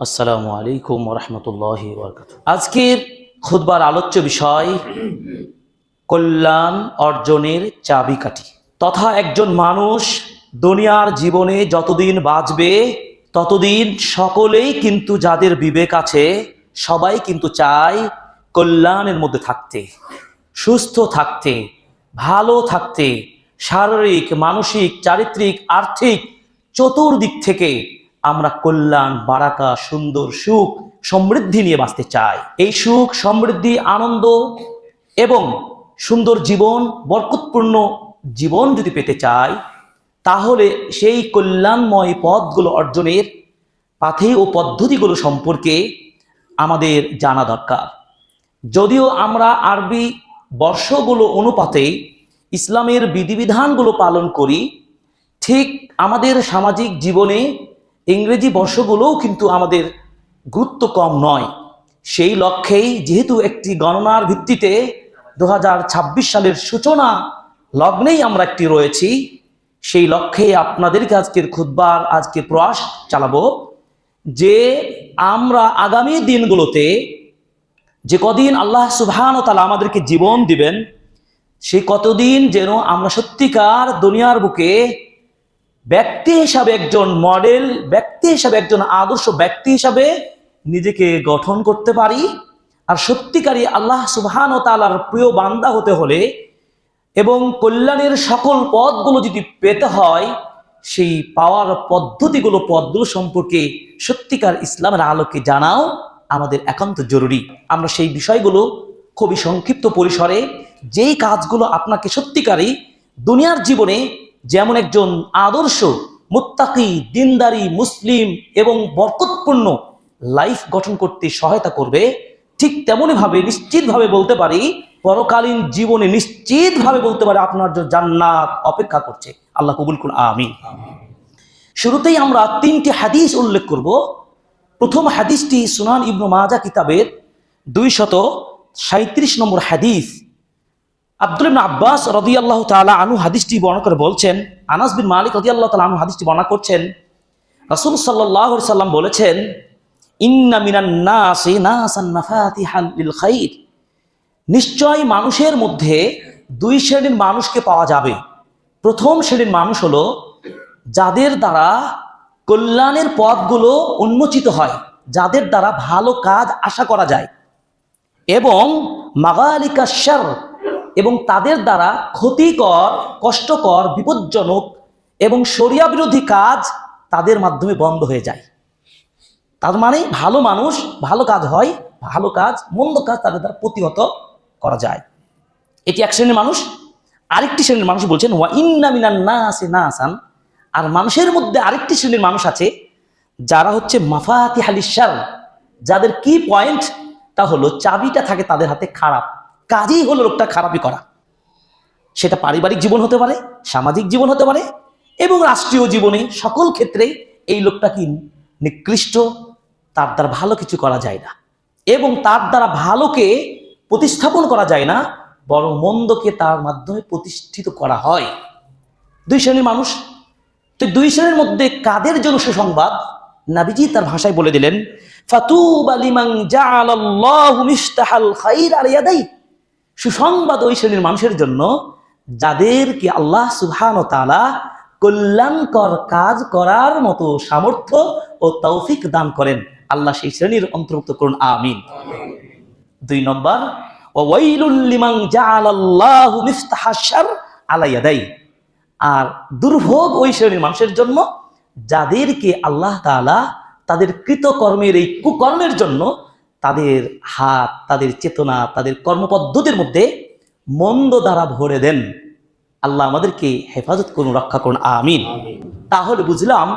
আসসালামু আলাইকুম ওরহমতুল্লাহি ওয়াবারাকাতুহু। আজকের খুতবার আলোচ্য বিষয় কল্যাণ অর্জনের চাবিকাঠি তথা একজন মানুষ দুনিয়ার জীবনে যতদিন বাঁচবে ততদিন সকলেই কিন্তু যাদের বিবেক আছে সবাই কিন্তু চায় কল্যাণের মধ্যে থাকতে, সুস্থ থাকতে, ভালো থাকতে, শারীরিক, মানসিক, চারিত্রিক, আর্থিক চতুর্দিক থেকে আমরা কল্যাণ, বারাকা, সুন্দর সুখ সমৃদ্ধি নিয়ে বাঁচতে চাই। এই সুখ সমৃদ্ধি আনন্দ এবং সুন্দর জীবন, বরকতপূর্ণ জীবন যদি পেতে চাই তাহলে সেই কল্যাণময় পথগুলো অর্জনের পাথে ও পদ্ধতিগুলো সম্পর্কে আমাদের জানা দরকার। যদিও আমরা আরবি বর্ষগুলো অনুপাতে ইসলামের বিধিবিধানগুলো পালন করি, ঠিক আমাদের সামাজিক জীবনে ইংরেজি বর্ষগুলোও কিন্তু আমাদের গুরুত্ব কম নয়। সেই লক্ষ্যেই যেহেতু একটি গণনার ভিত্তিতে 2026 সালের সূচনা লগ্নেই আমরা একটি রয়েছি, সেই লক্ষ্যে আপনাদেরকে আজকের খুতবার আজকে প্রয়াস চালাবো যে আমরা আগামী দিনগুলোতে যে কদিন আল্লাহ সুবহানাহু ওয়া তাআলা আমাদেরকে জীবন দিবেন সেই কতদিন যেন আমরা সত্যিকার দুনিয়ার বুকে ব্যক্তি হিসাবে একজন মডেল ব্যক্তি হিসাবে একজন আদর্শ ব্যক্তি হিসাবে নিজেকে গঠন করতে পারি। আর সত্যিকারই আল্লাহ সুবহানাহু ওয়া তাআলার প্রিয় বান্দা হতে হলে এবং কল্যাণের সকল পথগুলো যদি পেতে হয় সেই পাওয়ার পদ্ধতিগুলো সম্পর্কে সত্যিকার ইসলামের আলোকে জানাও আমাদের একান্ত জরুরি। আমরা সেই বিষয়গুলো খুবই সংক্ষিপ্ত পরিসরে, যেই কাজগুলো আপনাকে সত্যিকারই দুনিয়ার জীবনে যেমন একজন আদর্শ মুত্তাকি, দিনদারি, মুসলিম এবং বরকতপূর্ণ লাইফ গঠন করতে সহায়তা করবে, ঠিক তেমনইভাবে নিশ্চিতভাবে বলতে পারি পরকালীন জীবনে নিশ্চিতভাবে বলতে পারি আপনার জন্য জান্নাত অপেক্ষা করছে। আল্লাহ কবুল করুন, আমিন। শুরুতেই আমরা 3টি হাদিস উল্লেখ করব। প্রথম হাদিসটি সুনান ইবনে মাজাহ কিতাবের 237 নম্বর হাদিস। আব্দুল্লাহ ইবনে আব্বাস রাদিয়াল্লাহু তাআলা আনহু হাদিসটি বর্ণনা করে বলছেন, আনাস বিন মালিক রাদিয়াল্লাহু তাআলা আনহু হাদিসটি বর্ণনা করছেন, রাসূল সাল্লাল্লাহু আলাইহি সাল্লাম বলেছেন, ইন্না মিনান নাসি নাসান মাফাতিহাল লিল খাইর, নিশ্চয় মানুষের মধ্যে দুই শ্রেণীর মানুষকে পাওয়া যাবে। প্রথম শ্রেণীর মানুষ হলো যাদের দ্বারা কল্যাণের পথগুলো উন্মোচিত হয়, যাদের দ্বারা ভালো কাজ আশা করা যায়, এবং মাগালিকাশ শার, এবং তাদের দ্বারা ক্ষতিকর, কষ্টকর, বিপজ্জনক এবং শরিয়া বিরোধী কাজ তাদের মাধ্যমে বন্ধ হয়ে যায়। তার মানে ভালো মানুষ, ভালো কাজ হয়, ভালো কাজ, মন্দ কাজ তাদের দ্বারা প্রতিহত করা যায়। এটি এক শ্রেণীর মানুষ। আরেকটি শ্রেণীর মানুষ বলছেন ওয়া ইন্না মিনান নাসি নাসান, আর মানুষের মধ্যে আরেকটি শ্রেণীর মানুষ আছে যারা হচ্ছে মাফাতিহালিশ শার, যাদের কি পয়েন্টটা হলো চাবিটা থাকে তাদের হাতে খারাপ, কাজই হলো লোকটা খারাপই করা। সেটা পারিবারিক জীবন হতে পারে, সামাজিক জীবন হতে পারে এবং রাষ্ট্রীয় জীবনে সকল ক্ষেত্রে এই লোকটা কি নিকৃষ্ট, তার দ্বারা ভালো কিছু করা যায় না এবং তার দ্বারা ভালোকে প্রতিস্থাপন করা যায় না, বরং মন্দকে তার মাধ্যমে প্রতিষ্ঠিত করা হয়। দুই শ্রেণীর মানুষ। তো দুই শ্রেণীর মধ্যে কাদের জন্য সুসংবাদ? নবীজি তার ভাষায় বলে দিলেন, ফাতুবা লিমান জাআলাল্লাহু মিফতাহাল খাইর আলা ইয়াদাই, সুসংবাদ ওই শ্রেণীর মানুষের জন্য যাদেরকে আল্লাহ সুবহানাহু ওয়া তাআলা কল্যাণকর কাজ করার মতো সামর্থ্য ও তৌফিক দান করেন। আল্লাহ সেই শ্রেণীর অন্তর্ভুক্ত করুন, আমিন। 2 নম্বর, ওয়া ওয়াইলুল লিমান জাআলাল্লাহু মিফতাহাশ শার আলা ইয়াদাই, আর দুর্ভোগ ওই শ্রেণীর মানুষের জন্য যাদেরকে আল্লাহ তাআলা তাদের কৃতকর্মের এই কুকর্মের জন্য তাদের হাত, তাদের চেতনা, তাদের কর্মপদ্ধতির মধ্যে মন্দ দ্বারা ভরে দেন। আল্লাহ আমাদেরকে হেফাজত করুন, রক্ষা করুন, আমিন। তাহলে বুঝলাম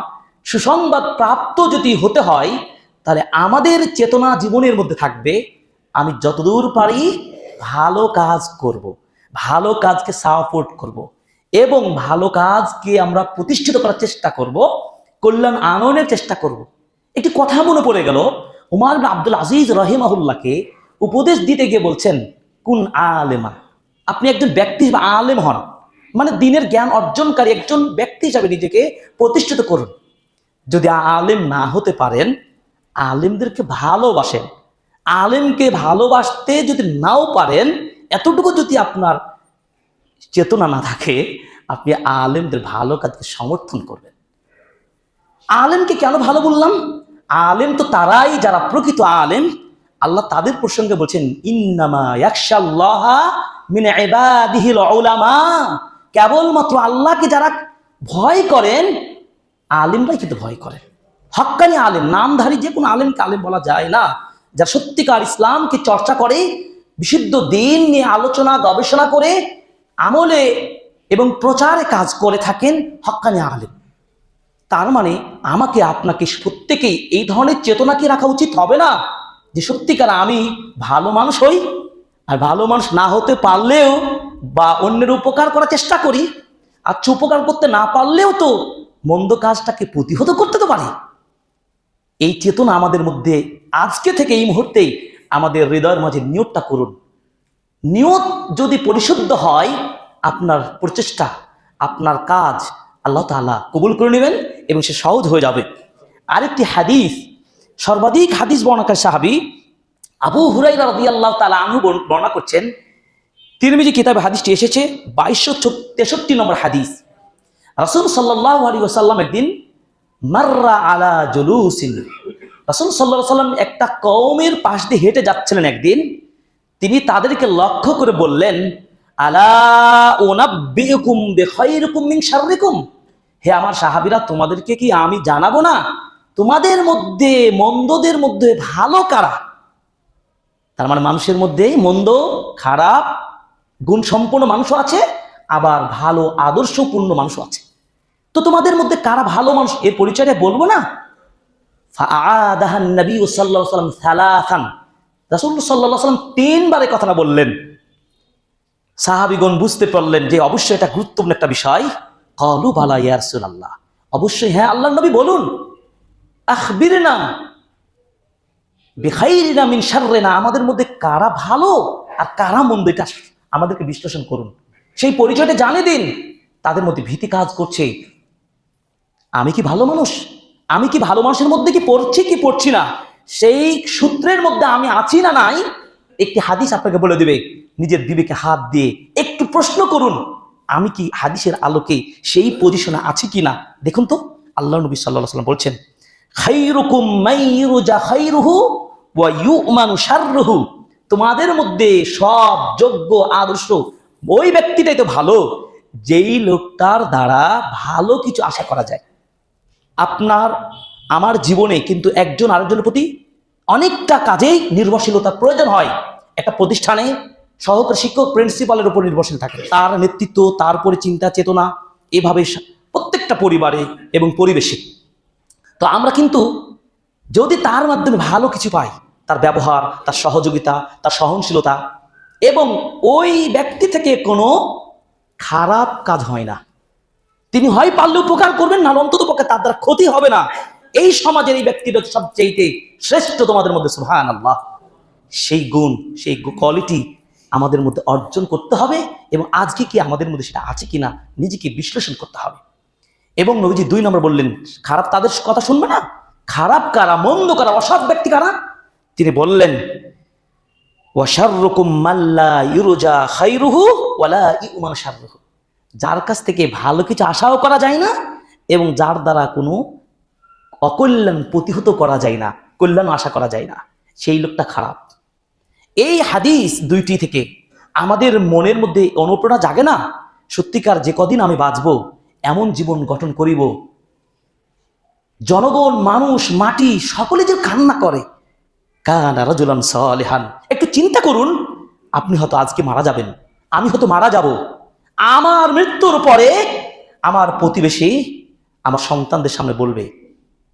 সুসংবাদ প্রাপ্ত যদি হতে হয় তাহলে আমাদের চেতনা জীবনের মধ্যে থাকবে আমি যতদূর পারি ভালো কাজ করব, ভালো কাজকে সাপোর্ট করব এবং ভালো কাজকে আমরা প্রতিষ্ঠিত করার চেষ্টা করব, কল্যাণ আনয়নের চেষ্টা করব। একটি কথা মনে পড়ে গেল, উমর ইবনে আব্দুল আজিজ রাহিমাহুল্লাহকে উপদেশ দিতে গিয়ে বলছেন, কুন আলেমান, আপনি একজন ব্যক্তি হিসেবে আলেম হন, মানে দিনের জ্ঞান অর্জনকারী একজন ব্যক্তি হিসাবে নিজেকে প্রতিষ্ঠিত করুন। যদি আলেম না হতে পারেন, আলেমদেরকে ভালোবাসেন। আলেমকে ভালোবাসতে যদি নাও পারেন, এতটুকু যদি আপনার চেতনা না থাকে, আপনি আলেমদের ভালো কাজকে সমর্থন করবেন। আলেমকে কেন ভালো বললাম? আলেম তো তারাই যারা প্রকৃত আলেম। আল্লাহ তাদের প্রসঙ্গে বলছেন, ইন্নামা ইয়াখশাল্লাহা মিন ইবাদিহিল উলামা, কেবলমাত্র আল্লাহকে যারা ভয় করেন, আলেমরাই কিন্তু ভয় করেন। হক্কানি আলেম, নামধারী যে কোনো আলেমকে আলেম বলা যায় না। যারা সত্যিকার ইসলামকে চর্চা করে, বিশুদ্ধ দিন নিয়ে আলোচনা গবেষণা করে আমলে এবং প্রচারে কাজ করে থাকেন, হক্কানি আলেম। তার মানে আমাকে আপনাকে প্রত্যেকেই এই ধরনের চেতনা কি রাখা উচিত হবে না, যে সত্যিকার আমি ভালো মানুষ হই, আর ভালো মানুষ না হতে পারলেও বা অন্যের উপকার করার চেষ্টা করি, আর উপকার করতে না পারলেও তো মন্দ কাজটাকে প্রতিহত করতে তো পারি। এই চেতনা আমাদের মধ্যে আজকে থেকে এই মুহূর্তেই আমাদের হৃদয়ের মাঝে নিয়তটা করুন। নিয়ত যদি পরিশুদ্ধ হয়, আপনার প্রচেষ্টা, আপনার কাজ আল্লাহ তাআলা কবুল করে নেবেন এবং সে সহজ হয়ে যাবে। আরেকটি হাদিস, সর্বাধিক হাদিস বর্ণনাকারী সাহাবী আবু হুরায়রা রাদিয়াল্লাহু তাআলা আনহু বর্ণনা করছেন। তিরমিজি কিতাবে হাদিসটি এসেছে 2263 নম্বর হাদিস। রাসূল সাল্লাল্লাহু আলাইহি ওয়াসাল্লাম একদিন মাররা আলা জুলুসিন, রাসূল সাল্লাল্লাহু আলাইহি ওয়াসাল্লাম একটা কওমের পাশ দিয়ে হেঁটে যাচ্ছিলেন একদিন। তিনি তাদেরকে লক্ষ্য করে বললেন, আলা উনাব্বিউকুম বিখাইরিকুম মিন শাররিকুম, হে আমার সাহাবীরা, তোমাদেরকে কি আমি জানাবো না তোমাদের মধ্যে মন্দদের মধ্যে ভালো কারা? তার মানে মানুষের মধ্যে মন্দ, খারাপ, গুণ সম্পন্ন মানুষও আছে, আবার ভালো আদর্শপূর্ণ মানুষও আছে। তো তোমাদের মধ্যে কারা ভালো মানুষ, এর পরিচয়টা বলবো না? ফাআদাহান নবী সাল্লাল্লাহু আলাইহি ওয়াসাল্লাম সালাসান, রাসূলুল্লাহ সাল্লাল্লাহু আলাইহি ওয়াসাল্লাম তিনবারে কথাটা বললেন। সাহাবীগণ বুঝতে পারলেন যে অবশ্যই এটা গুরুত্বপূর্ণ একটা বিষয়। ক্বালু বালা ইয়া রাসূলুল্লাহ, অবশ্যই হ্যাঁ আল্লাহর নবী বলুন। আখবিরনা বিখাইরিনা মিন শাররিনা, আমাদের মধ্যে কারা ভালো আর কারা মন্দ, এটা আমাদেরকে বিশ্লেষণ করুন, সেই পরিচয়টা জানিয়ে দিন। তাদের মধ্যে ভীতি কাজ করছে, আমি কি ভালো মানুষ, আমি কি ভালো মানুষের মধ্যে কি পড়ছি কি পড়ছি না, সেই সূত্রের মধ্যে আমি আছি না নাই, একটি হাদিস আপনাকে বলে দিবে। নিজের বিবেকে হাত দিয়ে একটু প্রশ্ন করুন, আমি কি হাদিসের আলোকে সেই পজিশনে আছি কিনা দেখুন তো। আল্লাহ নবী সাল্লাল্লাহু আলাইহি ওয়াসাল্লাম বলছেন, খাইরুকুম মাইয়ুরজা খাইরুহু ওয়া ইউমানু শাররুহু, তোমাদের মধ্যে সব যোগ্য আদর্শ ওই ব্যক্তিটাই তো ভালো, যেই লোকটার দ্বারা ভালো কিছু আশা করা যায়। আপনার আমার জীবনে কিন্তু একজন আরেকজনের প্রতি অনেকটা কাজেই নির্ভরশীলতার প্রয়োজন হয়। একটা প্রতিষ্ঠানে সহকারী শিক্ষক প্রিন্সিপালের উপর নির্ভরশীল থাকে, তার নেতৃত্ব, তারপরে চিন্তা চেতনা, এভাবে প্রত্যেকটা পরিবারে এবং পরিবেশে। তো আমরা কিন্তু যদি তার মাধ্যমে ভালো কিছু পাই, তার ব্যবহার, তার সহযোগিতা, তার সহনশীলতা, এবং ওই ব্যক্তি থেকে কোনো খারাপ কাজ হয় না, তিনি হয় পারলে উপকার করবেন, না অন্তত পক্ষে তার দ্বারা ক্ষতি হবে না, এই সমাজের এই ব্যক্তিটা সবচেয়ে শ্রেষ্ঠ তোমাদের মধ্যে, সুবহানাল্লাহ। সেই গুণ, সেই কোয়ালিটি আমাদের মধ্যে অর্জন করতে হবে, এবং আজকে কি আমাদের মধ্যে সেটা আছে কিনা নিজেকে বিশ্লেষণ করতে হবে। এবং নবীজি 2 নম্বর বললেন, খারাপ তাদের কথা শুনবে না। খারাপ কারা, মন্দ কারা, অসৎ ব্যক্তি কারা? তিনি বললেন, ওয়াশাররুকুম মাল্লা ইউরজা খাইরুহু ওয়ালা ইউমান শাররুহু, যার কাছ থেকে ভালো কিছু আশাও করা যায় না এবং যার দ্বারা কোনো অকল্যাণ প্রতিহত করা যায় না, কল্যাণ আশা করা যায় না, সেই লোকটা খারাপ। এই হাদিস দুইটি থেকে আমাদের মনের মধ্যে অনুপ্রেরণা জাগে না, সত্যিকার যে কদিন আমি বাঁচবো এমন জীবন গঠন করিব, জনগণ, মানুষ, মাটি সকলে যে কান্না করে, কানা রাজুলান সালিহান। একটু চিন্তা করুন, আপনি হয়তো আজকে মারা যাবেন, আমি হয়তো মারা যাব, আমার মৃত্যুর পরে আমার প্রতিবেশী আমার সন্তানদের সামনে বলবে,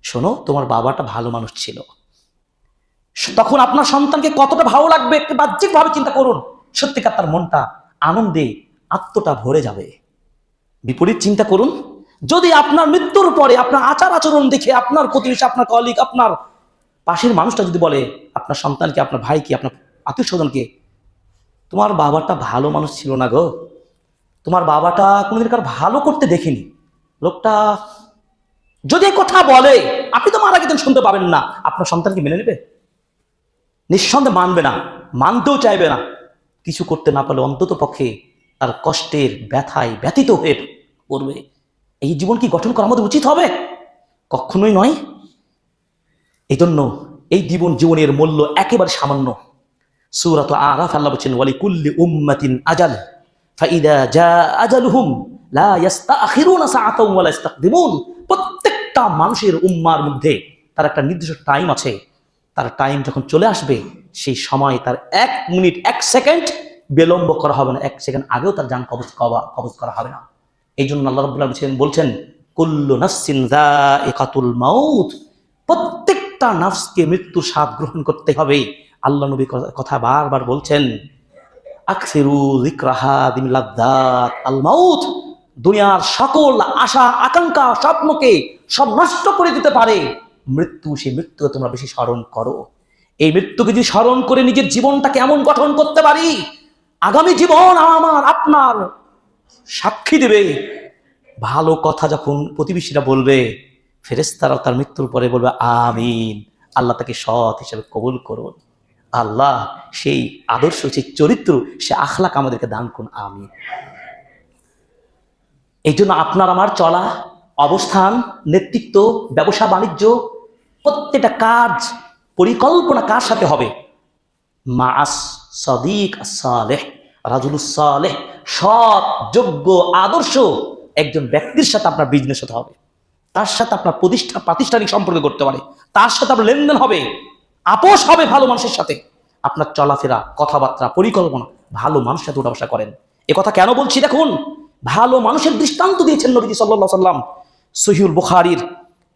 শোনো তোমার বাবাটা ভালো মানুষ ছিল। তখন আপনার সন্তানকে কতটা ভালো লাগবে একটু বাহ্যিকভাবে চিন্তা করুন, সত্যিকার তার মনটা আনন্দে, আত্মটা ভরে যাবে। বিপরীত চিন্তা করুন, যদি আপনার মৃত্যুর পরে আপনার আচার আচরণ দেখে আপনার প্রতিবেশী, আপনার কলিগ, আপনার পাশের মানুষটা যদি বলে আপনার সন্তানকে, আপনার ভাইকে, আপনার আত্মীয় স্বজনকে, তোমার বাবাটা ভালো মানুষ ছিল না গো, তোমার বাবাটা কোনোদিন কার ভালো করতে দেখিনি, লোকটা যদি এই কথা বলে, আপনি তো মারা গেছেন, শুনতে পাবেন না, আপনার সন্তানকে মেনে নেবে? নিঃসন্দেহে মানবে না, মানতেও চাইবে না। কিছু করতে না পারলে অন্তত পক্ষে তার কষ্টের ব্যথায় ব্যথিত হয়ে পড়বে। এই জীবন কি গঠন করা আমাদের উচিত হবে? কখনোই নয়। এই জন্য এই জীবনের মূল্য একেবারে সামান্য। সূরাত আরাফ আল্লাহ বলেছেন, ওয়ালিকুল্লি উম্মাতিন আজাল ফাইদা জা আজালুহুম লা ইস্তাখিরুনা সাআতাও ওয়া লা ইস্তাকদিমুন। প্রত্যেকটা মানুষের উম্মার মধ্যে তার একটা নির্দিষ্ট টাইম আছে। তার টাইম যখন চলে আসবে, সেই সময় তার 1 মিনিট 1 সেকেন্ড বিলম্ব করা হবে না, 1 সেকেন্ড আগেও তার জান কবজ করা হবে না। এই জন্য আল্লাহ রাব্বুল আলামিন বলছেন, কুল্লু নাফসিন যায়িকাতুল মাউত। প্রত্যেকটা নাফসকে মৃত্যুর স্বাদ গ্রহণ করতে হবে। আল্লাহ নবী কথা বারবার বলছেন, আকসিরু যিকরাহা বিলাদ্দাত আল মাউত। দুনিয়ার সকল আশা আকাঙ্ক্ষা স্বপ্নকে সব নষ্ট করে দিতে পারে মৃত্যু। সেই মৃত্যুকে তোমরা বেশি স্মরণ করো। এই মৃত্যুকে যদি স্মরণ করে নিজের জীবনটাকে এমন গঠন করতে পারি, আগামী জীবন আমার আপনার সাক্ষী দেবে। ভালো কথা যখন প্রতিবেশীরা বলবে, ফেরেশতারাও তার মৃত্যুর পরে বলবে আমিন, আল্লাহ তাকে সৎ হিসেবে কবুল করুন। আল্লাহ সেই আদর্শ, সেই চরিত্র, সে আখলাক আমাদেরকে দান করুন, আমিন। এই জন্য আপনার আমার চলা, অবস্থান, নেতৃত্ব, ব্যবসা বাণিজ্য, প্রত্যেকটা কাজ পরিকল্পনা কার সাথে হবে? মাআস সাদিক সালেহ, রাজুলুস সালেহ, সৎ, যোগ্য, আদর্শ একজন ব্যক্তির সাথে আপনার বিজনেস হতে হবে। তার সাথে আপনার প্রাতিষ্ঠানিক সম্পর্ক করতে পারে, তার সাথে আপনার লেনদেন হবে, আপোষ হবে ভালো মানুষের সাথে। আপনার চলাফেরা, কথাবার্তা, পরিকল্পনা ভালো মানুষের সাথে উঠা বসা করেন। এ কথা কেন বলছি দেখুন, ভালো মানুষের দৃষ্টান্ত দিয়েছেন নবীজি সাল্লাল্লাহু আলাইহি ওয়াসাল্লাম। সহিহুল বুখারীর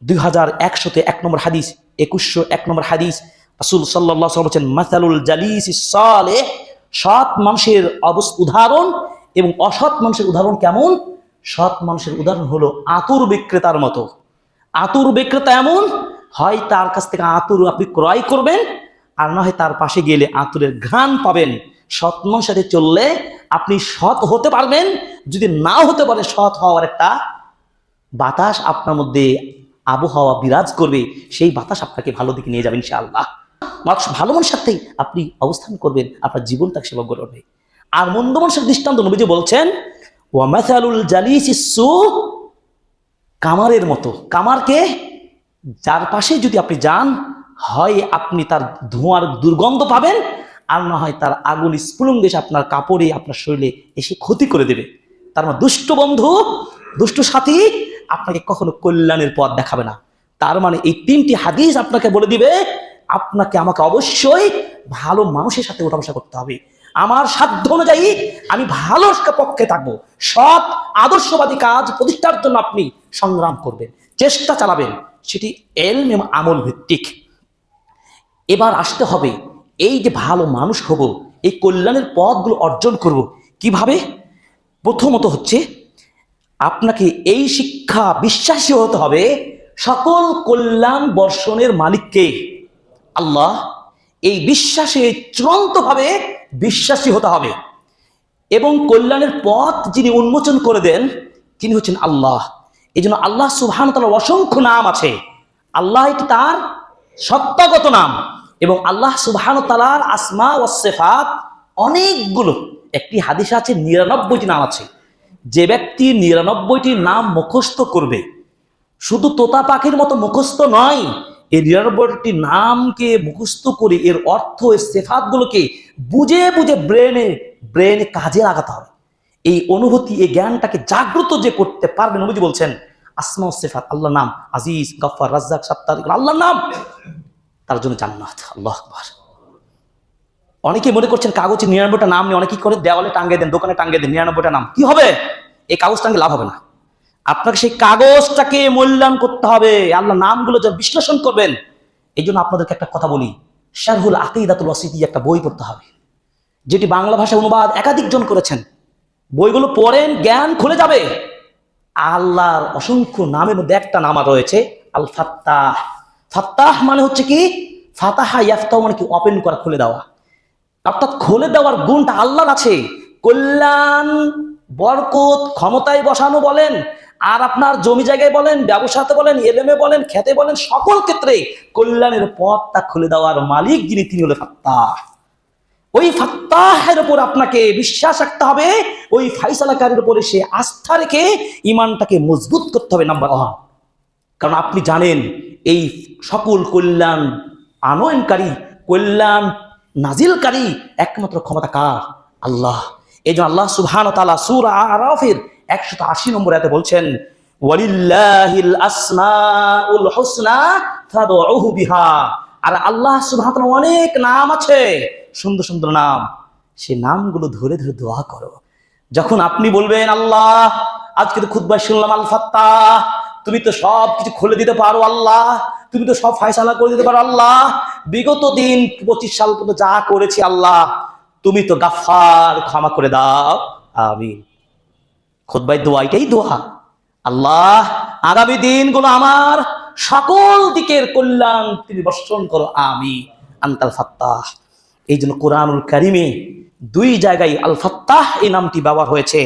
2101 নম্বর হাদিস, 2101 নম্বর হাদিস, রাসূল সাল্লাল্লাহু আলাইহি ওয়াসাল্লাম বলেছেন, মাসালুল জালিসিস সালেহ। সৎ মানুষের উদাহরণ এবং অসৎ মানুষের উদাহরণ কেমন? সৎ মানুষের উদাহরণ হলো আতুর বিক্রেতার মতো। আতুর বিক্রেতা এমন, হয় তার কাছ থেকে আতুর আপনি ক্রয় করবেন, আর না হয় তার পাশে গেলে আতুরের ঘ্রাণ পাবেন। সৎ মানুষের সাথে চললে আপনি সৎ হতে পারবেন। যদি না হতে পারে, সৎ হওয়ার একটা বাতাস আপনার মধ্যে আবহাওয়া বিরাজ করবে, সেই বাতাস আপনাকে ভালো দিকে নিয়ে যাবেন ইনশাআল্লাহ। ভালো মানুষের সাথেই আপনি অবস্থান করবেন, আপনার জীবন তাকে সেবা করবে। আর মন্দ মানুষের দৃষ্টান্ত নবীজি বলছেন, ওয়া মাসালুল জালিসিস সু, কামারের মতো। কামারকে, যার পাশে যদি আপনি যান, হয় আপনি তার ধোঁয়ার দুর্গন্ধ পাবেন, আর না হয় তার আগুন স্ফুলিঙ্গ এসে আপনার কাপড়ে, আপনার শরীরে এসে ক্ষতি করে দেবে। তার মানে দুষ্ট বন্ধু, দুষ্ট সাথী আপনাকে কখনো কল্যাণের পথ দেখাবে না। তার মানে এই 3টি হাদিস আপনাকে বলে দিবে, আপনাকে আমাকে অবশ্যই ভালো মানুষের সাথে ওঠা বসা করতে হবে। আমার সাধ্য অনুযায়ী আমি ভালো পক্ষে থাকবো। সৎ আদর্শবাদী কাজ প্রতিষ্ঠার জন্য আপনি সংগ্রাম করবেন, চেষ্টা চালাবেন, সেটি এলম এবং আমল ভিত্তিক। এবার আসতে হবে, এই যে ভালো মানুষ হব, এই কল্যাণের পথগুলো অর্জন করব কিভাবে? প্রথমত হচ্ছে আপনাকে এই শিক্ষা বিশ্বাসী হতে হবে, সকল কল্যাণ বর্ষণের মালিককে আল্লাহ। এই বিশ্বাসে চূড়ান্তভাবে বিশ্বাসী হতে হবে। এবং কল্যাণের পথ যিনি উন্মোচন করে দেন, তিনি হচ্ছেন আল্লাহ। এই জন্য আল্লাহ সুবহানাহু ওয়া তাআলার অসংখ্য নাম আছে। আল্লাহ এটি তার সত্তাগত নাম, এবং আল্লাহ সুবহানাহু ওয়া তাআলার আসমা ওয়া সিফাত অনেকগুলো। একটি হাদিসে আছে 99টি নাম আছে। যে ব্যক্তি 99টি নাম মুখস্থ করবে, শুধু তোতা পাখির মতো মুখস্থ নয়, এই 99টি নামকে মুখস্থ করে এর অর্থ, এর সিফাতগুলোকে বুঝে বুঝে ব্রেনে কাজে লাগাতে হবে। এই অনুভূতি, এই জ্ঞানটাকে জাগ্রত যে করতে পারবে, নবীজি বলছেন আসমা ও সিফাত, আল্লাহর নাম আজিজ, গফফার, রাজ্জাক, সাত্তার, আল্লাহর নাম, তার জন্য জান্নাত। আল্লাহু আকবার। অনেকে মনে করছেন কাগজে 99টা নাম নিয়ে অনেকেই করে দেওয়ালে টাঙ্গিয়ে দেন, দোকানে টাঙ্গিয়ে দেন 99টা নাম। কি হবে? এই কাগজ টাঙ্গে লাভ হবে না। আপনাকে সেই কাগজটাকে মূল্যায়ন করতে হবে, আল্লাহ নামগুলো যখন বিশ্লেষণ করবেন। এই জন্য আপনাদেরকে একটা কথা বলি, শারহুল আকিদাতুল ওয়াসিতিয়্যাহ একটা বই পড়তে হবে, যেটি বাংলা ভাষায় অনুবাদ একাধিক জন করেছেন। বইগুলো পড়েন, জ্ঞান খুলে যাবে। আল্লাহর অসংখ্য নামের মধ্যে একটা নাম রয়েছে আল ফাত্তাহ। ফাত্তাহ মানে হচ্ছে কি, ফাতাহা ইয়াফতাহু মানে কি, ওপেন করা, খুলে দেওয়া। অর্থাৎ খুলে দেওয়ার গুণটা আল্লাহর আছে। কল্যাণ, বরকত, ক্ষমতায় বসানো বলেন, আর আপনার জমি জায়গায় বলেন, ব্যবসাতে বলেন, এলেমে বলেন, খেতে বলেন, সকল ক্ষেত্রে কল্যাণের পথটা খুলে দেওয়ার মালিক যিনি, তিনি হলো ফাত্তাহ। ওই ফাত্তাহের উপর আপনাকে বিশ্বাস রাখতে হবে, ওই ফাইসালাকারীর উপরে সে আস্থা রেখে ইমানটাকে মজবুত করতে হবে। নাম্বার 1, কারণ আপনি জানেন এই সকল কল্যাণ আনয়নকারী, কল্যাণ নাজিলকারী একমাত্র ক্ষমতা কার? আল্লাহ। এই জন্য আল্লাহ সুবহানাহু ওয়া তাআলা সূরা আরাফের 180 নম্বর আয়াতে বলছেন, ওয়ালিল্লাহিল আসমাউল হুসনা ফাদউহু বিহা। আর আল্লাহ সুবহানাহু ওয়া তাআলা অনেক নাম আছে, সুন্দর সুন্দর নাম, সেই নামগুলো ধরে ধরে দোয়া করো। যখন আপনি বলবেন আল্লাহ, আজকে তো খুতবায় শুনলাম আল ফাত্তাহ, তুমি তো সব কিছু খুলে দিতে পারো আল্লাহ, তুমি তো সব ফায়সালা করে দিতে পারো আল্লাহ, বিগত দিন 25 সাল পর্যন্ত যা করেছি আল্লাহ, তুমি তো গাফফার, ক্ষমা করে দাও, আমিন। খুতবায় দোয়া, এটাই দোয়া, আল্লাহ আগামী দিনগুলো আমার সকল দিকের কল্যাণ তুমি বর্ষণ করো, আমিন, আনতাল ফাত্তাহ। এই জন্য কোরআনুল কারিমে 2 জায়গায় আল ফাত্তাহ এই নামটি ব্যবহার হয়েছে।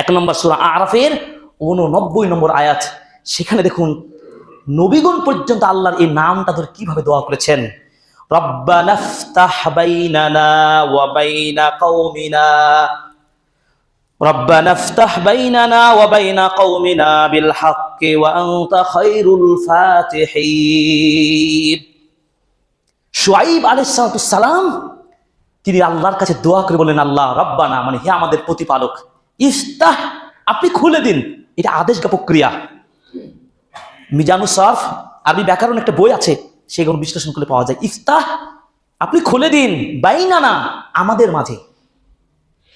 1 নম্বর সূরা আরাফের 89 নম্বর আয়াত, সেখানে দেখুন নবীগণ পর্যন্ত আল্লাহর এই নামটা ধরে কিভাবে দোয়া করেছেন। রব্বানা ইফতাহ বাইনানা ওয়া বাইনা কওমিনা, রব্বানা ইফতাহ বাইনানা ওয়া বাইনা কওমিনা বিল হাক্কি ওয়া আনতা খায়রুল ফাতিহিন। শুআইব আলাইহিস সালাম তিনি আল্লাহর কাছে দোয়া করে বলেন, আল্লাহ রব্বানা, মানে হে আমাদের প্রতিপালক, ইফতাহ, আপনি খুলে দিন। এটা আদেশ জ্ঞাপক ক্রিয়া। মিজানুস সরফ আরবি ব্যাকরণ একটা বই আছে, সেগুলো বিশ্লেষণ করলে পাওয়া যায়। ইফতাহ, আপনি খুলে দিন, বাইনানা, আমাদের মাঝে,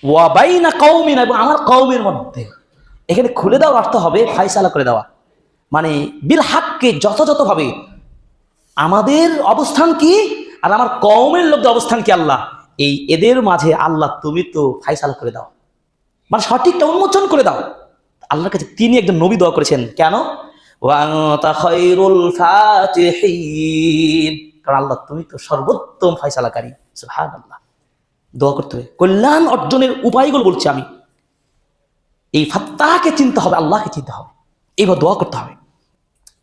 ওয়া বাইনা কওমিনা, এবং আমার কওমের মধ্যে। এখানে খুলে দেওয়ার অর্থ হবে ফায়সালা করে দেওয়া, মানে বিল হাক্কে, যথাযথভাবে আমাদের অবস্থান কি আর আমার কওমের লোকদের অবস্থান কি আল্লাহ, এই এদের মাঝে আল্লাহ তুমি তো ফায়সালা করে দাও, মানে সঠিকটা উন্মোচন করে দাও। আল্লাহর কাছে তিনি একজন নবী দোয়া করেছেন, কেন? ওয়া আনতা খায়রুল ফাতিহিন, কারণ আল্লাহ তুমি তো সর্বোত্তম ফায়সালাকারী। সুবহানাল্লাহ। দোয়া করতে হবে, কল্যাণ অর্জনের উপায়গুলো বলছি আমি। এই ফাত্তাহকে চিনতে হবে, আল্লাহকে চিনতে হবে, এইভাবে দোয়া করতে হবে।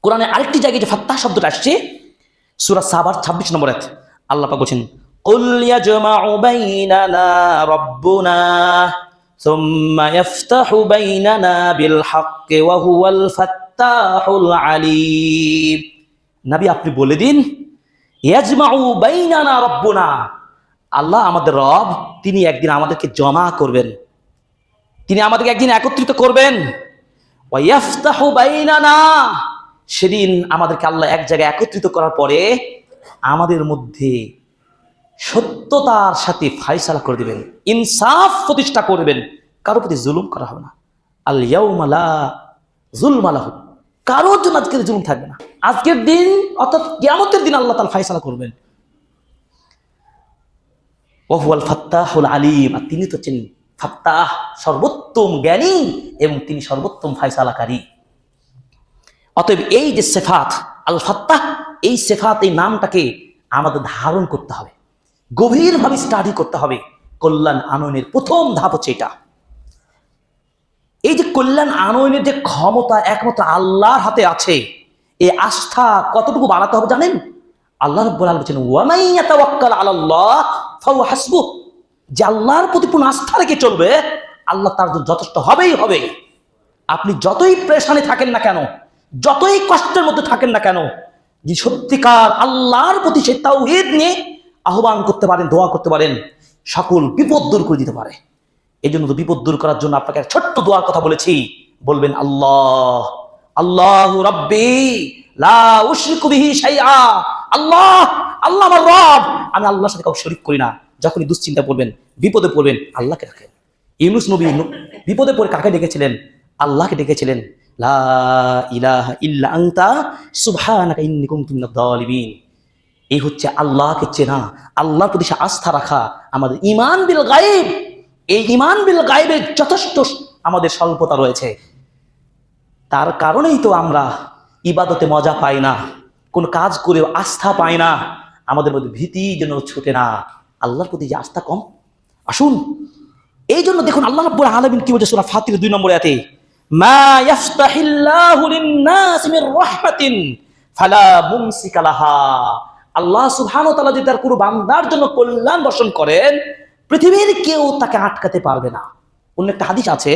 কোরআনে আরেকটি জায়গায় যে ফাত্তাহ শব্দটা আসছে, সূরা সাবার 26 নম্বর আয়াত, আল্লাহ পাক বলেন, কুল ইয়াজমাউ বাইনানা রাব্বুনা সুম্মা ইফতাহু বাইনানা বিল হাক্কি ওয়া হুয়াল ফাত্তাহুল আলীম। নবী আপনি বলে দিন, ইয়াজমাউ বাইনানা রাব্বুনা, আল্লাহ আমাদের রব, তিনি একদিন আমাদেরকে জমা করবেন, তিনি আমাদেরকে একদিন একত্রিত করবেন। ওয়া ইফতাহু বাইনানা, সেদিন আমাদেরকে আল্লাহ এক জায়গায় একত্রিত করার পরে আমাদের মধ্যে সত্যতার সাথে ফায়সালা করে দিবেন, ইনসাফ প্রতিষ্ঠা করবেন, কারো প্রতি জুলুম করা হবে না। আল ইয়াউমা লা যুলমা লাহু, কারোর জন্য আজকের জুলুম থাকবে না। আজকের দিন অর্থাৎ কিয়ামতের দিন আল্লাহ তাআলা ফায়সালা করবেন। ওয়া হুয়াল ফাত্তাহুল আলীম, আর তিনি তো চিনেন ফাত্তাহ, সর্বোত্তম জ্ঞানী এবং তিনি সর্বোত্তম ফায়সালাকারী। অতএব এই যে সিফাত আল ফাত্তাহ, এই সিফাত, এই নামটাকে আমাদের ধারণ করতে হবে, গভীরভাবে স্টাডি করতে হবে। কল্যাণ আনয়নের প্রথম ধাপ হচ্ছে এটা। এই যে কল্যাণ আনয়নের যে ক্ষমতা একমাত্র আল্লাহর হাতে আছে, এই আস্থা কতটুকু বাড়াতে হবে জানেন? আল্লাহ রাব্বুল আলামিন বলেছেন, ওয়া মান ইয়াতাওয়াক্কাল আলাল্লাহ ফাহুয়া হাসবুহ, যে আল্লাহর প্রতি পূর্ণ আস্থা রেখে চলবে, আল্লাহ তার জন্য যথেষ্ট হবেই হবে। আপনি যতই প্রেশানে থাকেন না কেন, যতই কষ্টের মধ্যে থাকেন না কেন, যে সত্যিকার আল্লাহর প্রতি সে তাওহীদ নিয়ে আহ্বান করতে পারেন, দোয়া করতে পারেন, সকল বিপদ দূর করে দিতে পারে। এই জন্য তো বিপদ দূর করার জন্য আপনাকে একটা ছোট্ট দোয়ার কথা বলেছি, বলবেন আল্লাহ, আল্লাহু রাব্বি লা উশরিকু বিহি শাইআ, আল্লাহ, আল্লাহ আমার রব, আমি আল্লাহর সাথে কাউকে শরীক করি না। যখনই দুশ্চিন্তা পড়বেন, বিপদে পড়বেন, আল্লাহকে ডাকেন। ইউনূস নবী বিপদে পড়ে কাকে ডেকেছিলেন? আল্লাহকে ডেকেছিলেন, লা ইলাহা ইল্লা আনতা সুবহানাকা ইন্নী কুনতু মিনাজ জালিমিন। এই হচ্ছে আল্লাহকে চেনা, আল্লাহর প্রতি আস্থা রাখা, আমাদের ঈমান বিল গায়ব। এই ঈমান বিল গায়বের যথেষ্ট আমাদের স্বল্পতা রয়েছে, তার কারণেই তো আমরা ইবাদতে মজা পাই না, কোন কাজ করেও আস্থা পাই না, আমাদের মধ্যে ভীতি যেন ছুটে না, আল্লাহর প্রতি যে আস্থা কম। আসুন, এই জন্য দেখুন আল্লাহ রাব্বুল আলামিন কি বলছে সূরা ফাতির 2 নম্বর আয়াতে, মা ইয়াফতাহিল্লাহু লিন-নাসি মির রাহমাতিন ফালা মুমসিকা লাহা। আল্লাহ সুবহানাহু ওয়া তাআলা যদি তার কোনো বান্দার জন্য কল্যাণ বর্ষণ করেন, পৃথিবীর কেউ তাকে আটকাতে পারবে না। অন্য একটা হাদিস আছে,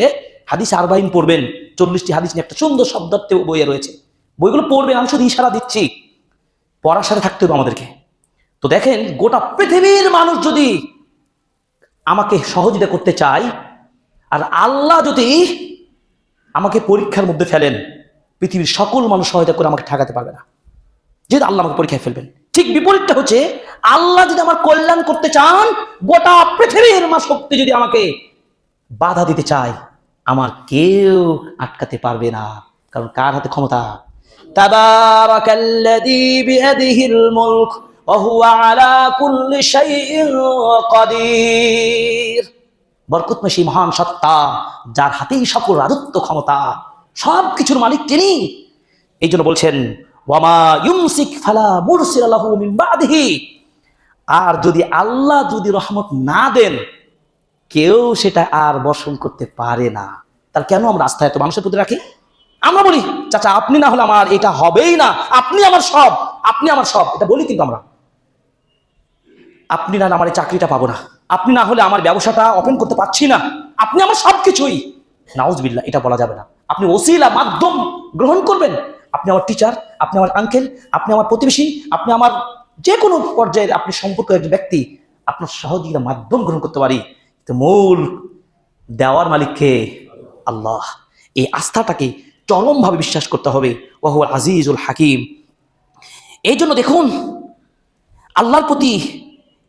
হাদিস আরবাইন পড়বেন, 40টি হাদিস নিয়ে একটা সুন্দর শব্দার্থ বইয়ে রয়েছে, বইগুলো পড়বেন। আমি শুধু ইশারা দিচ্ছি, পড়ার সাথে থাকতে হবে আমাদেরকে। তো দেখেন, গোটা পৃথিবীর মানুষ যদি আমাকে সহযোগিতা করতে চায়, আর আল্লাহ যদি আমাকে পরীক্ষার মধ্যে ফেলেন, পৃথিবীর সকল মানুষ সহায়তা করে আমাকে ঠেকাতে পারবে না, যেহেতু আল্লাহ আমাকে পরীক্ষায় ফেলবেন। ঠিক বিপরীতটা হচ্ছে, আল্লাহ যদি আমার কল্যাণ করতে চান, গোটা পৃথিবীর শক্তি যদি আমাকে বাধা দিতে চায়, আমার কেউ আটকাতে পারবে না। কারণ কার হাতে ক্ষমতা? তাবারাকাল্লাযী বিয়াদিহিল মুলক ওয়া হুয়া আলা কুল্লি শাইইন কাদির। বরকতময় সেই মহান সত্তা, যার হাতেই সকল রাজত্ব ক্ষমতা, সব কিছুর মালিক তিনি। এই জন্য বলছেন, ওয়ামা ইউমসিক ফালা মুরসিলা লাহু মিন বাদিহি। আর যদি আল্লাহ যদি রহমত না দেন, কেউ সেটা আর বর্ষণ করতে পারে না। তার কেন আমরা আস্থা এত মানুষের প্রতি রাখি? আমরা বলি, চাচা আপনি না হলে আমার এটা হবেই না, আপনি আমার সব, আপনি আমার সব, এটা বলি। কিন্তু আমরা, আপনি না হলে আমার এই চাকরিটা পাবো না, আপনি না হলে আমার ব্যবসাটা ওপেন করতে পারছি না, আপনি আমার সবকিছুই। নাউজুবিল্লাহ, এটা বলা যাবে না। আপনি ওসিলা, মাধ্যম গ্রহণ করবেন। আপনি আমার টিচার, আপনি আমার আঙ্কেল, আপনি আমার প্রতিবেশী, আপনি আমার যে কোনো পর্যায়ের আপনি সম্পর্ক একজন ব্যক্তি, আপনার সহযোগিতা মাধ্যম গ্রহণ করতে পারি। তো মূল দেওয়ার মালিককে আল্লাহ। এই আস্থাটাকে চরমভাবে বিশ্বাস করতে হবে। ওয়া হুয়াল আজিজুল হাকিম। এই জন্য দেখুন, আল্লাহর প্রতি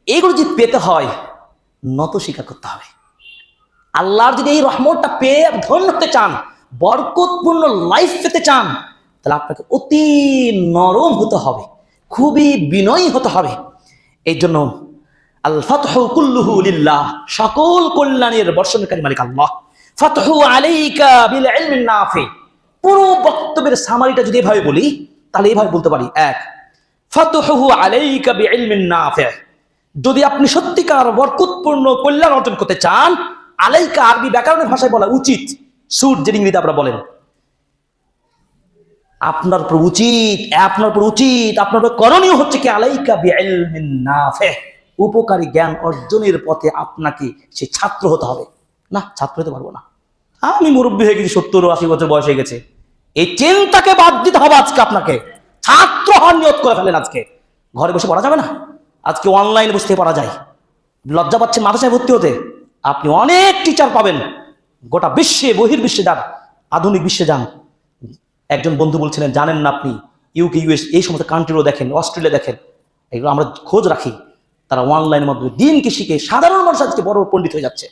এইগুলো যদি পেতে হয়, নত স্বীকার করতে হবে। আল্লাহর যদি এই রহমতটা পেয়ে ধন্য হতে চান, বরকতপূর্ণ লাইফ পেতে চান, তাহলে আপনাকে অতি নরম হতে হবে, খুবই বিনয়ী হতে হবে। এই জন্য আল ফাতহু কুল্লুহু লিল্লাহ, সকল কল্যাণের বর্ষণকারী মালিক আল্লাহ। ফাতহু আলাইকা বিল ইলমিন নাফি। পুরো বক্তব্যের সামারিটা যদি এভাবে বলি, তাহলে এভাবে বলতে পারি, এক, ফাতহু আলাইকা বিইলমিন নাফি। যদি আপনি সত্যিকার বরকতপূর্ণ কল্যাণ অর্জন করতে চান, আলাইকা আরবি ব্যাকরণের ভাষায় বলা উচিত, সুট যে ইংরেজিতে আপনারা বলেন, আপনার উপর উচিত, আপনার উপর উচিত, আপনার উপর করণীয় হচ্ছে কি, আলাইকা বিইলমিন নাফি, উপকারী জ্ঞান অর্জনের পথে আপনাকে সে ছাত্র হতে হবে। না, ছাত্র হতে পারবো না, আমি মুরব্বী হয়ে গেছি, 70-80 বছর বয়স হয়ে গেছে। এই চিন্তাকে বাদ দিতে হবে আজকে আপনাকে। ছাত্র হওয়ার নিয়ত করে ফেলেন আজকে। ঘরে বসে পড়া যাবে না, আজকে অনলাইনে বসতে পড়া যায়। লজ্জা পাচ্ছেন মাদ্রাসায় ভর্তি হতে? আপনি অনেক টিচার পাবেন, গোটা বিশ্বে, বহির্বিশ্বে যান, আধুনিক বিশ্বে যান। একজন বন্ধু বলছিলেন, জানেন না আপনি ইউকে, ইউএস এই সমস্ত কান্ট্রিও দেখেন, অস্ট্রেলিয়া দেখেন, এগুলো আমরা খোঁজ রাখি। তারা অনলাইনের মাধ্যমে দিনকে শিখে সাধারণ মানুষ আজকে বড় পণ্ডিত হয়ে যাচ্ছে।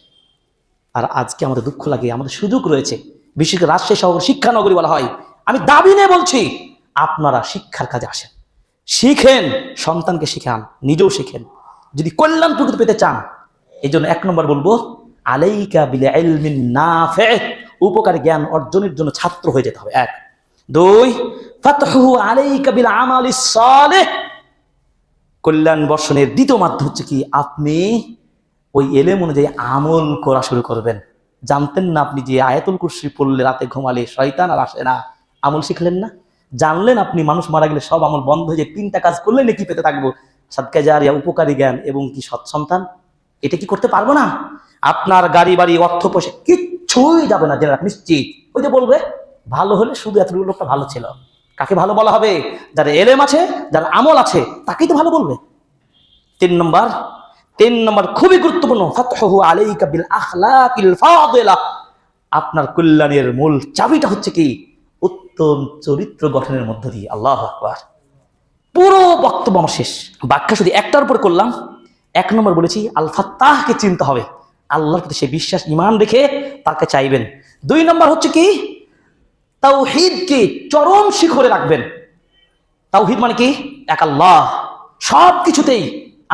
আর আজকে আমাদের দুঃখ লাগে, আমাদের সুযোগ রয়েছে, বিশেষ করে রাজশাহী শহর শিক্ষানগরী বলা হয়। আমি দাবি নিয়ে বলছি, আপনারা শিক্ষার কাজে আসেন, শিখেন, সন্তানকে শিখান, নিজেও শিখেন, যদি কল্যাণ প্রকৃতি পেতে চান। এই জন্য 1 নম্বর বলবো, আলাইকা বিল ইলমিন নাফি, উপকারী জ্ঞান অর্জনের জন্য ছাত্র হয়ে যেতে হবে। 1, 2, ফাতহু আলাইকা বিল আমালিস সালিহ। কল্যাণ বর্ষণের দ্বিতীয় মাধ্যম হচ্ছে কি, আপনি ওই এলেম অনুযায়ী আমল করা শুরু করবেন। জানতেন না আপনি যে আয়াতুল কুরসি পড়লে রাতে ঘুমালে শয়তান আর আসে না? আমল শিখলেন না? জানলেন আপনি মানুষ মারা গেলে সব আমল বন্ধ হয়ে যায়, 3টা কাজ করলে নাকি পেতে থাকবো, সাদকা জারিয়া, উপকারী জ্ঞান এবং কি সৎ সন্তান। এটা কি করতে পারবো না? আপনার গাড়ি বাড়ি অর্থ পয়সা কিচ্ছুই যাবে না, জেনে রাখ নিশ্চিত। ওই যে বলবে ভালো হলে শুধু এতটুকু লোকটা ভালো ছিল। কাকে ভালো বলা হবে? যার এলেম আছে, যার আমল আছে, তাকেই তো ভালো বলবে। 3 নম্বর খুবই গুরুত্বপূর্ণ, ফাতহু আলাইকা বিল আখলাকিল ফাদিলা। আপনার কল্যাণের মূল চাবিটা হচ্ছে কি, উত্তম চরিত্র গঠনের মধ্য দিয়ে। আল্লাহু আকবার। পুরো বক্তব্য আমার শেষ, ব্যাখ্যা শুধু একটার উপর করলাম। 1 নম্বর বলেছি, আল ফাত্তাহকে চিনতে হবে, আল্লাহর প্রতি সে বিশ্বাস ইমান রেখে তাকে চাইবেন। 2 নম্বর হচ্ছে কি, তাওহীদকে চরম শিখরে রাখবেন। তাওহীদ মানে কি? এক আল্লাহ, সব কিছুতেই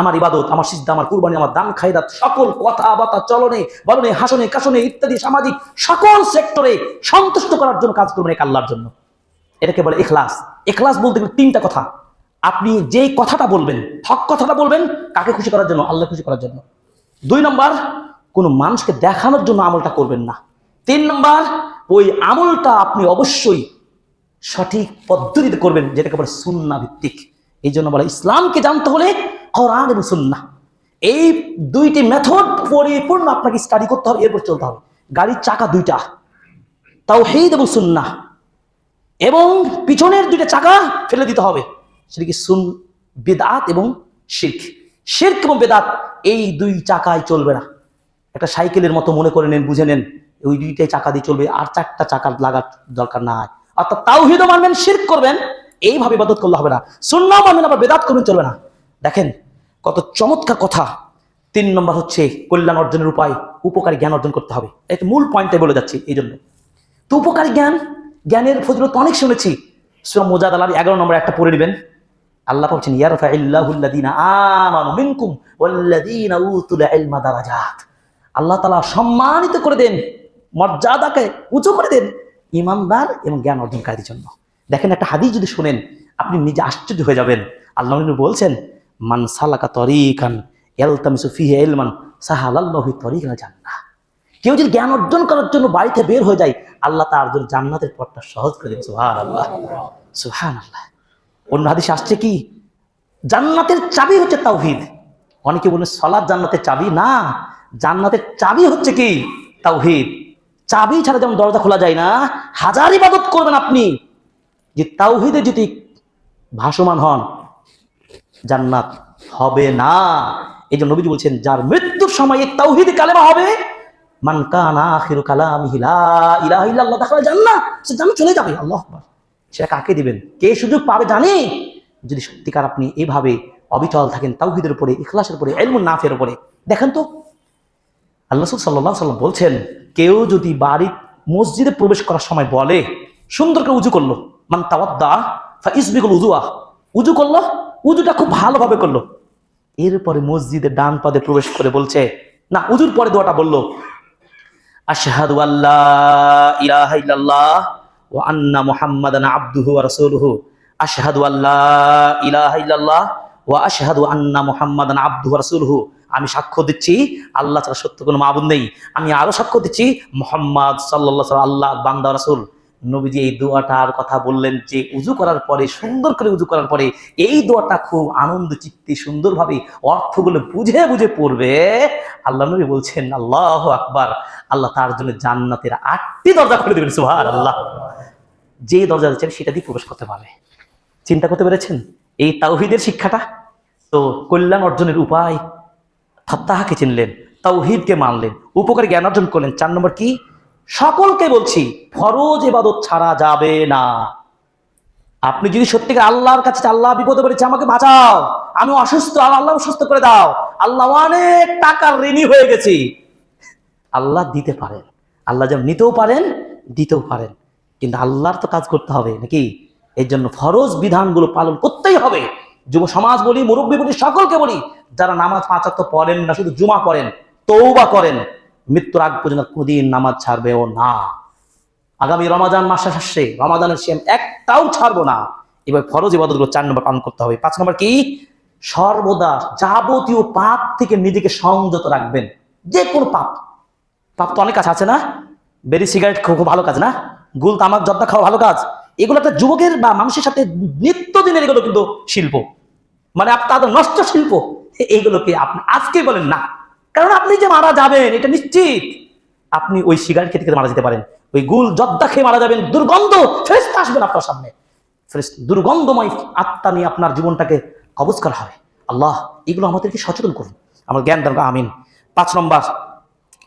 আমার ইবাদত, আমার সিজদা, আমার কুরবানি, আমার দান খায়রাত, সকল কথাবার্তা, চলনে বলনে, হাসনে কাশনে ইত্যাদি সামাজিক সকল সেক্টরে সন্তুষ্ট করার জন্য কাজ করবেন এক আল্লাহর জন্য। এটাকে বলে ইখলাস। ইখলাস বলতে গেলে 3টা কথা। আপনি যেই কথাটা বলবেন, হক কথাটা বলবেন, কাকে খুশি করার জন্য? আল্লাহ খুশি করার জন্য। 2 নম্বর, কোনো মানুষকে দেখানোর জন্য আমলটা করবেন না। 3 নম্বর, ওই আমলটা আপনি অবশ্যই সঠিক পদ্ধতিতে করবেন, যেটাকে বলে সুন্নাহ ভিত্তিক। এই জন্য বলে ইসলামকে জানতে হলে কোরআন এবং সুন্নাহ, এই দুইটি মেথড পরিপূর্ণ আপনাকে স্টাডি করতে হবে, এরপর চলতে হবে। গাড়ির চাকা দুইটা, তাওহীদ এবং সুন্নাহ, এবং পিছনের দুইটা চাকা ফেলে দিতে হবে, সেটা কি বিদআত এবং শিরক। শিরক এবং বিদআত এই দুই চাকায় চলবে না। একটা সাইকেলের মতো মনে করে নেন, বুঝে নেন, ওই দুইটাই চাকা দিয়ে চলবে, আর চারটা চাকা লাগার দরকার নাই। অর্থাৎ তাওহীদও মানবেন, শিরক করবেন, এইভাবে ইবাদত করলে হবে না। সুন্নাহ মানবেন, আবার বিদআত করবেন, চলবে না। দেখেন কত চমৎকার কথা। 3 নম্বর হচ্ছে কল্যাণ অর্জনের উপায়, উপকারী জ্ঞান অর্জন করতে হবে। এটা মূল পয়েন্টটাই বলে যাচ্ছি এই জন্য। তো উপকারী জ্ঞান, জ্ঞানের ফজিলত অনেক শুনেছি। সূরা মুজাদালার 11 নম্বর একটা পড়ে নেবেন। আল্লাহ বলছেন ইয়ারফাইল্লাহুল্লাযীনা আমানু মিনকুম ওয়াল্লাযীনা উতুল ইলমা দারাজাত। আল্লাহ তাআলা সম্মানিত করে দেন, মর্যাদাকে উঁচু করে দেন ঈমানদার এবং জ্ঞান অর্জনকারীদের জন্য। দেখেন একটা হাদিস যদি শুনেন আপনি নিজে আশ্চর্য হয়ে যাবেন। আল্লাহ নবী বলছেন মান সালাকা তরিকান ইয়ালতামিসু ফিহি ইলমান সাহালাল্লাহু তরিকাল জান্নাহ। কেউ যদি জ্ঞান অর্জন করার জন্য বাড়িতে বের হয়ে যায়, আল্লাহ তার জন্য জান্নাতের পথটা সহজ করে দেন। সুবহানাল্লাহ, সুবহানাল্লাহ। অন্য হাদিসে আসছে কি, জান্নাতের চাবি হচ্ছে তাওহীদ। অনেকে বলে সালাত জান্নাতের চাবি, না, জান্নাতের চাবি হচ্ছে কি তাওহীদ। চাবি ছাড়া যেমন দরজা খোলা যায় না, হাজার ইবাদত করবেন আপনি, যে তাওহীদে যদি ভাসমান হন, জান্নাত হবে না। এই জন্য নবীজি বলছেন যার মৃত্যুর সময় এই তাওহীদি কালেমা হবে, মান কানা আখিরু কালামিহি লা ইলাহা ইল্লাল্লাহ দাখালা জান্নাহ, সে জান্নাত চলে যাবে। আল্লাহু আকবার। সেটা কাকে দিবেন, কে সুযোগ পাবে জানি? যদি সত্যিকার আপনি এইভাবে অবিচল থাকেন তাওহীদের উপরে, ইখলাসের উপরে, ইলমুন নাফির উপরে। দেখেন তো আল্লাহ রাসূল সাল্লাল্লাহু আলাইহি ওয়াসাল্লাম বলছেন, কেউ যদি বাড়ির মসজিদে প্রবেশ করার সময় বলে, সুন্দর করে উযু করলো, মান তাওয়াদ্দা ফা ইসবিগুল উযুয়া, উযু করলো, উযুটা খুব ভালোভাবে করলো, এরপরে মসজিদের ডান পাদে প্রবেশ করে বলছে, না, উযুর পরে দোয়াটা বললো, আশহাদু আল্লা ইলাহা ইল্লাল্লাহ ওয়া আন্না মুহাম্মাদান আবদুহু ওয়া রাসূলুহু, আশহাদু আল্লা ইলাহা ইল্লাল্লাহ ওয়া আশহাদু আন্না মুহাম্মাদান আবদুহু ওয়া রাসূলুহু। আমি সাক্ষ্য দিচ্ছি আল্লাহ ছাড়া সত্য কোনো মাবুদ নেই। আমি আরো সাক্ষ্য দিচ্ছি মুহাম্মদ সাল্লাল্লাহু আলাইহি ওয়াসাল্লাম আল্লাহ বান্দা রাসূল। নবীজি এই দোয়াটার কথা বললেন যে উযু করার পরে, সুন্দর করে উযু করার পরে এই দোয়াটা খুব আনন্দ চিত্তে সুন্দরভাবে অর্থগুলো বুঝে বুঝে পড়বে। আল্লাহ নবী বলছেন আল্লাহু আকবার, আল্লাহ তার জন্য জান্নাতের 8টি দরজা খুলে দেবেন। সুবহানাল্লাহ। যে দরজা দিচ্ছেন সেটা দিয়ে প্রবেশ করতে পারবে। চিন্তা করতে পেরেছেন এই তাওহীদের শিক্ষাটা? তো কল্যাণ অর্জনের উপায়, ফাত্তাহাকে চিনলেন, তাওহীদকে মানলেন, উপকারী জ্ঞান অর্জন করলেন। 4 নম্বর কি, সকলকে বলছি ফরজ ইবাদত ছাড়া যাবে না। আপনি যদি সত্যিকার আল্লাহর কাছে, আল্লাহ বিপদে পড়েছে, আমাকে বাঁচাও, আমি অসুস্থ, আল্লাহ সুস্থ করে দাও, আল্লাহ অনেক টাকার ঋণী হয়ে গেছি, আল্লাহ দিতে পারেন। আল্লাহ যেমন নিতেও পারেন, দিতেও পারেন, কিন্তু আল্লাহর তো কাজ করতে হবে নাকি? এর জন্য ফরজ বিধানগুলো পালন করতেই হবে। যুব সমাজ বলি, মুরব্বী বলি, সকলকে বলি, যারা নামাজ 5 ওয়াক্ত পড়েন না, শুধু জুমা পড়েন, তওবা করেন, মৃত্যুর আগ পর্যন্ত কোনদিন নামাজ ছাড়বেও না। আগামী রমাদান মাস আসছে, রমাদানের সিয়াম একটাও ছাড়বো না। এবার ফরজ ইবাদতগুলো 4 নম্বর পালন করতে হবে। 5 নম্বর কি, সর্বদা যাবতীয় পাপ থেকে নিজেকে সংযত রাখবেন। যে কোনো পাপ, পাপ তো অনেক কাজ আছে না, বেরি সিগারেট খুব ভালো কাজ না, গুল তামাক জর্দা খাওয়া ভালো কাজ, এগুলো একটা যুবকের বা মানুষের সাথে নিত্যদিনের এগুলো কিন্তু শিল্প, মানে তাদের নষ্ট শিল্প। এইগুলোকে আপনি আজকে বলেন না, কারণ আপনি যে মারা যাবেন এটা নিশ্চিত। আপনি ওই সিগারেট খেতে খেতে মারা যেতে পারেন, ওই গুল জর্দা খেয়ে মারা যাবেন, দুর্গন্ধ, ফেরেশতা আসবেন আপনার সামনে, দুর্গন্ধময় আত্মা নিয়ে আপনার জীবনটাকে কবজ করা হবে। আল্লাহ এগুলো আমাদেরকে সচেতন করুন, আমার জ্ঞান দান, আমিন। 5 নম্বর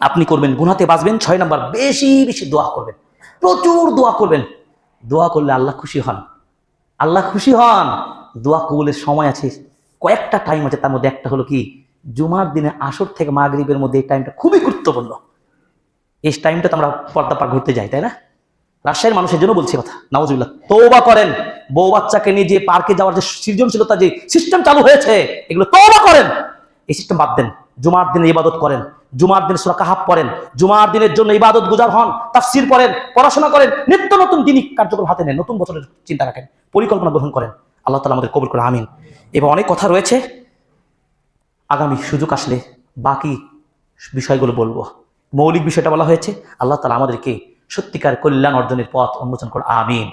আপনি করবেন, গুনাহতে বাঁচবেন। 6 নম্বর বেশি বেশি দোয়া করবেন, প্রচুর দোয়া করবেন। দোয়া করলে আল্লাহ খুশি হন, আল্লাহ খুশি হন। দোয়া কবুলের সময় আছে, কয়েকটা টাইম আছে, তার মধ্যে একটা হলো কি, জুমার দিনে আসর থেকে মাগরিবের মধ্যে এই টাইমটা খুবই গুরুত্বপূর্ণ। এই টাইমটা তো আমরা পর্দা পাক ঘুরতে যাই, তাই না? রাজশাহীর মানুষের জন্য বলছি কথা, নাউজুবিল্লাহ। তওবা করেন, বউ বাচ্চাকে নিয়ে যে পার্কে যাওয়ার যে সৃজনশীলতা, যে সিস্টেম চালু হয়েছে, এগুলো তওবা করেন, এই সিস্টেম বাদ দেন। জুমার দিনে ইবাদত করেন, জুমার দিনে সূরা কাহাফ পড়েন, জুমার দিনের জন্য ইবাদত গুজার হন, তাফসীর পড়েন, পড়াশোনা করেন, নিত্য নতুন দিনই কার্যক্রম হাতে নেন, নতুন বছরের চিন্তা রাখেন, পরিকল্পনা গ্রহণ করেন। আল্লাহ তাআলা আমাদের কবুল করেন, আমিন। এবং অনেক কথা রয়েছে, আগামী সুযোগ আসলে বাকি বিষয়গুলো বলবো। মৌলিক বিষয়টা বলা হয়েছে, আল্লাহ তাআলা আমাদেরকে সত্যিকার কল্যাণ অর্জনের পথ উন্মোচন করুন, আমিন।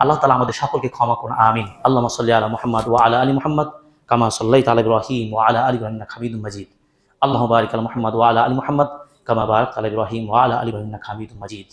আল্লাহ তাআলা আমাদের সকলকে ক্ষমা করুন, আমিন। আল্লাহুম্মা সাল্লি আলা মুহাম্মাদ ওয়া আলা আলি মুহাম্মাদ কামা সাল্লাইতা আলা ইব্রাহিম ওয়া আলা আলি ইব্রাহিম ইন্নাকা হামিদুম মাজিদ। আল্লাহুম্মা বারিক আলা মুহাম্মাদ ওয়া আলা আলি মুহাম্মাদ কামা বারাকতা আলা ইব্রাহিম ওয়া আলা আলি ইব্রাহিম ইন্নাকা হামিদুম মাজিদ।